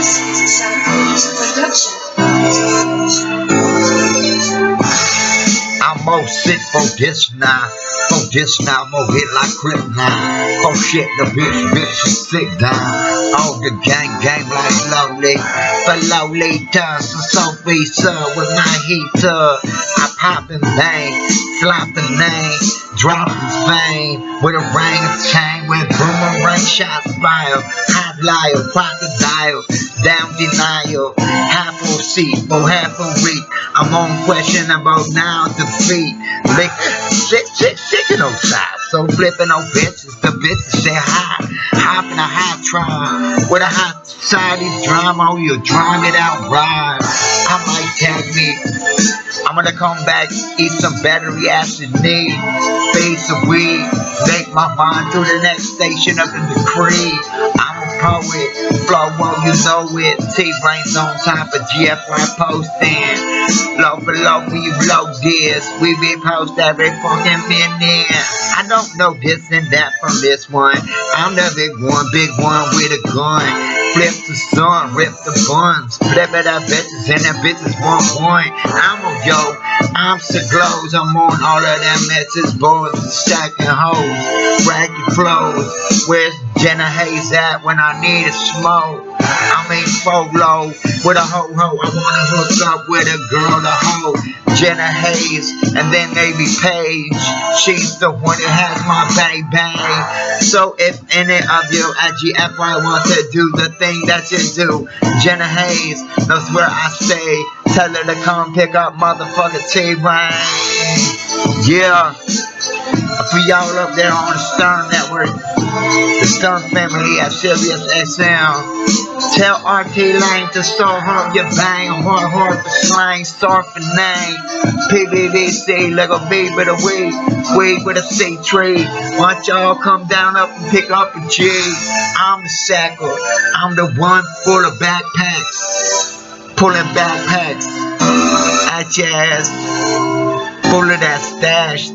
This is a Sane production. I'm more sick for this now. For this now, more hit like crip now. Oh shit, the bitch is sick down. All the gang like lonely. For Lolita, some Sophie, sir, with my heater. I pop and bang, slap the name, drop his vein. With a ring of chain, with boomerang shots fired. Hot liar, crocodile, down denial. Half a seat for half a week. I'm on questionable now defeat. Lick, chicken on side. So flipping on bitches, the bitches say hi. Hop in a hot try. With a hot society drama, you drum it out right. I might tag me. I'm gonna come back, eat some battery acid need. Face of weed. Make my mind to the next station up in the creek. I'm a poet, flow well, you know it. T-brains on top of GFY posting. Low below when you blow this. We be post every fucking minute. I don't know this and that from this one. I'm the big one with a gun. Flip the sun, rip the buns. Flip it up bitches and them bitches want one. I'm so glows. I'm on all of them messages boards and stacking hoes. Ragged flows. Where's Jenna Haze at when I need a smoke? I'm in Polo with a ho-ho. I wanna hook up with a girl, a hoe. Jenna Haze, and then maybe Paige. She's the one that has my baby. So if any of you at GFY want to do the thing that you do, Jenna Haze knows where I stay. Tell her to come pick up motherfucker T-Rain. Yeah. For y'all up there on the Stern Network, the Stern family at Sirius XM. Tell RT Lane to start hard your bang, hard for slang, start for name. PBDC, like a B with a weed with a C tree. Want y'all come down up and pick up a G. I'm the sacker, I'm the one full of backpacks, pulling backpacks at your ass, full of that stash.